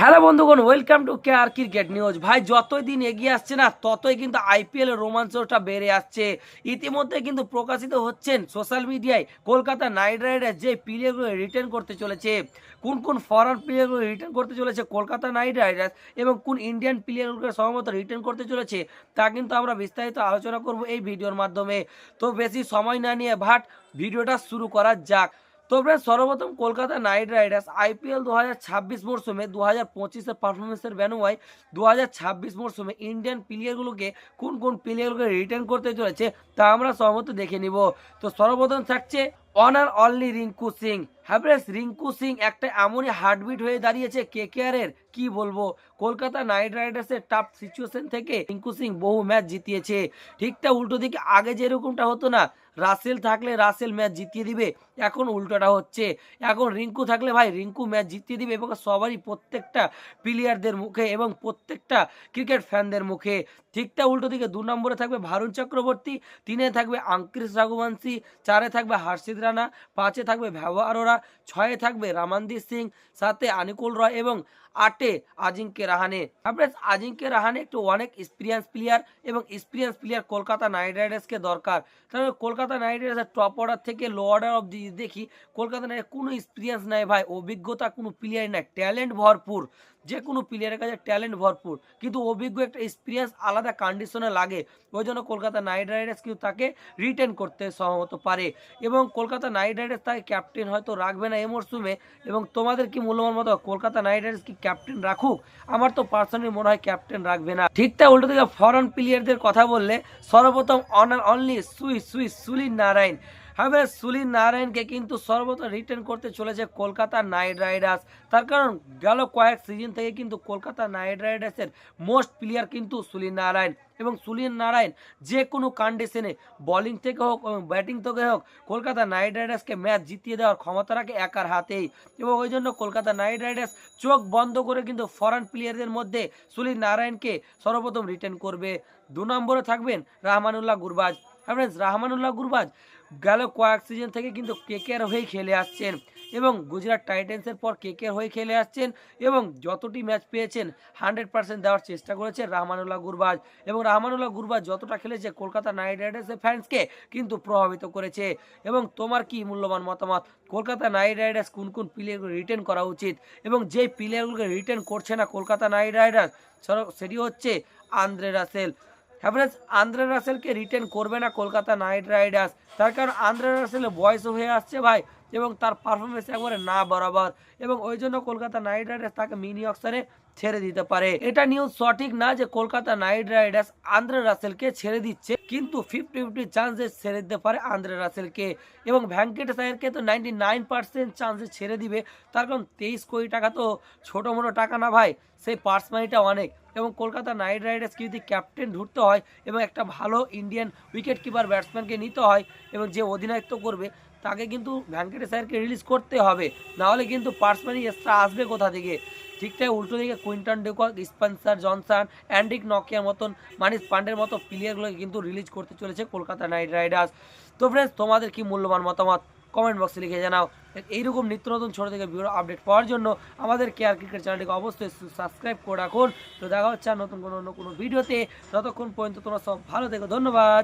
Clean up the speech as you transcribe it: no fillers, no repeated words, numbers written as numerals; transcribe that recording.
Hello বন্ধুগণ, welcome to K R cricket news. ভাই যতই দিন এগিয়ে আসছে না ততই কিন্তু আইপিএল এর রোমাঞ্চটা বেড়ে আসছে। ইতিমধ্যে কিন্তু প্রকাশিত হচ্ছেন সোশ্যাল মিডিয়ায় কলকাতা নাইট রাইডার্স যে প্লেয়ারগুলো রিটার্ন করতে চলেছে, কোন কোন ফরেন প্লেয়ারগুলো রিটার্ন করতে চলেছে কলকাতা নাইট রাইডার্স এবং কোন ইন্ডিয়ান প্লেয়ারগুলো সম্ভবত রিটার্ন করতে চলেছে, তা কিন্তু আমরা বিস্তারিত আলোচনা করব এই ভিডিওর মাধ্যমে। তো বেশি সময় না নিয়ে ভিডিওটা শুরু করা যাক। তো ফ্রেন্ড, সর্বপ্রথম কলকাতা নাইট রাইডার্স আইপিএল 2026 মরশুমে 2025-এর পারফরমেন্সের বিনিময়ে 2026 মরশুমে ইন্ডিয়ান প্লেয়ারগুলোকে কোন কোন প্লেয়ারগুলোকে রিটার্ন করতে চলেছে তা আমরা সম্ভবত দেখে নিব। তো সর্বপ্রথম থাকছে অন আর অনলি রিঙ্কু সিং। হ্যাঁ ফ্রেন্ডস, রিঙ্কু সিং একটা এমনই হার্টবিট হয়ে দাঁড়িয়েছে কেকেআর এর, কি বলবো। কলকাতা নাইট রাইডার্সের টাফ সিচুয়েশন থেকে রিঙ্কু সিং বহু ম্যাচ জিতিয়েছে। ঠিকটা উল্টো দিকে আগে যেরকমটা হতো না, রাসেল থাকলে রাসেল ম্যাচ জিতিয়ে দিবে, এখন উল্টোটা হচ্ছে। এখন রিঙ্কু থাকলে ভাই রিঙ্কু ম্যাচ জিতিয়ে দিবে এবং সবারই প্রত্যেকটা প্লেয়ারদের মুখে এবং প্রত্যেকটা ক্রিকেট ফ্যানদের মুখে। ঠিকটা উল্টো দিকে 2 নম্বরে থাকবে ভারুণ চক্রবর্তী, 3-এ থাকবে আঙ্কিশ রঘুবংশী, 4-এ থাকবে হর্ষিত রানা, 5-এ থাকবে ভেবা আরোরা, 6-এ থাকবে রামানদীপ সিং, 7-এ আনিকুল রয় এবং 8-এ আজিঙ্ক্য রাহানে। আপনার আজিঙ্ক্য রাহানে একটু অনেক এক্সপিরিয়েন্স প্লেয়ার এবং এক্সপিরিয়েন্স প্লেয়ার কলকাতা নাইট রাইডার্সকে দরকার। তাহলে কলকাতা নাইট রাইডার্সের টপ অর্ডার থেকে লো অর্ডার অব্দি দেখি কলকাতা নাইট কোনো এক্সপিরিয়েন্স নাই ভাই, অভিজ্ঞতা কোনো প্লেয়ার নাই, ট্যালেন্ট ভরপুর, যে কোনো প্লেয়ারের কাছে ট্যালেন্ট ভরপুর, কিন্তু অভিজ্ঞ একটা এক্সপিরিয়েন্স আলাদা কন্ডিশনে লাগে। ওই জন্য কলকাতা নাইট রাইডার্স কিন্তু তাকে রিটেন করতে সম্ভবত পারে এবং কলকাতা নাইট রাইডার্স তাকে ক্যাপ্টেন হয়তো রাখবে না এই মরশুমে। এবং তোমাদের কি মূল্যবান মতো, কলকাতা নাইট রাইডার্স কি ক্যাপ্টেন রাখুক? আমার তো পার্সোনালি মনে হয় ক্যাপ্টেন রাখবে না। ঠিকটা উল্টো দিকে ফরেন প্লেয়ারদের কথা বললে সর্বপ্রথম on and only Sunil Narayan. হ্যাঁ, সুনীল নারায়ণকে কিন্তু সর্বপ্রথম রিটার্ন করতে চলেছে কলকাতা নাইট রাইডার্স। তার কারণ গেল কয়েক সিজন থেকে কিন্তু কলকাতা নাইট রাইডার্সের মোস্ট প্লেয়ার কিন্তু সুনীল নারায়ণ, এবং সুনীল নারায়ণ যে কোনো কন্ডিশনে বোলিং থেকে হোক এবং ব্যাটিং থেকে হোক কলকাতা নাইট রাইডার্সকে ম্যাচ জিতিয়ে দেওয়ার ক্ষমতা রাখে একার হাতেই। এবং ওই জন্য কলকাতা নাইট রাইডার্স চোখ বন্ধ করে কিন্তু ফরেন প্লেয়ারদের মধ্যে সুনীল নারায়ণকে সর্বপ্রথম রিটার্ন করবে। 2 নম্বরে থাকবেন রহমানুল্লাহ গুরবাজ। রহমানুল্লাহ গুরবাজ গেল কয়েক সিজন থেকে কিন্তু কেকেআর হয়ে খেলে আসছেন এবং গুজরাট টাইটেন্সের পর কেকেআর হয়ে খেলে আসছেন এবং যতটি ম্যাচ পেয়েছেন 100% দেওয়ার চেষ্টা করেছে রহমানুল্লাহ গুরবাজ। এবং রহমানুল্লাহ গুরবাজ যতটা খেলেছে কলকাতা নাইট রাইডার্সের ফ্যান্সকে কিন্তু প্রভাবিত করেছে। এবং তোমার কি মূল্যবান মতামত, কলকাতা নাইট রাইডার্স কোন কোন প্লেয়ারগুলো রিটার্ন করা উচিত এবং যেই প্লেয়ারগুলোকে রিটার্ন করছে না কলকাতা নাইট রাইডার্স সেটি হচ্ছে আন্দ্রে রাসেল। হ্যাঁ ফ্রেন্ডস, আন্দ্রে রাসেলকে রিটার্ন করবে না কলকাতা নাইট রাইডার্স, তার কারণ আন্দ্রে রাসেলের বয়সও হয়ে আসছে ভাই এবং তার পারফরমেন্স একবারে না বরাবর, এবং ওই জন্য কলকাতা নাইট রাইডার্স তাকে মিনি অকশনে ছেড়ে দিতে পারে। এটা নিউজ সঠিক না যে কলকাতা নাইট রাইডার্স আন্দ্রে রাসেলকে ছেড়ে দিচ্ছে, কিন্তু 50-50 চান্সে ছেড়ে দিতে পারে আন্দ্রে রাসেলকে। এবং ভেঙ্কটেশ আয়ারকে তো 99% চান্সে ছেড়ে দিবে, তার কারণ 23 কোটি টাকা তো ছোটো মোটো টাকা না ভাই, সেই পার্স মানিটা অনেক। এবং কলকাতা নাইট রাইডার্সকে যদি ক্যাপ্টেন ধরতে হয় এবং একটা ভালো ইন্ডিয়ান উইকেট কিপার ব্যাটসম্যানকে নিতে হয় এবং যে অধিনায়কত্ব করবে তাকে কিন্তু ভেঙ্কটেশ আয়ারকে রিলিজ করতে হবে, নাহলে কিন্তু পার্স মানি এক্সট্রা আসবে কোথা থেকে। ঠিকঠাক উল্টো দিকে Quinton de Kock, Spencer Johnson, Anrich নকিয়ার মতন, মানিশ পান্ডের মতো প্লেয়ারগুলোকে কিন্তু রিলিজ করতে চলেছে কলকাতা নাইট রাইডার্স। তো ফ্রেন্ডস, তোমাদের কি মূল্যবান মতামত কমেন্ট বক্সে লিখে জানাও। এইরকম নিত্য নতুন ছোটো থেকে ভিডিও আপডেট পাওয়ার জন্য আমাদের কে আর ক্রিকেট চ্যানেলটিকে অবশ্যই সাবস্ক্রাইব করে রাখুন। তো দেখা হচ্ছে আর নতুন কোনো ভিডিওতে, ততক্ষণ পর্যন্ত তোমরা সব ভালো থেকো, ধন্যবাদ।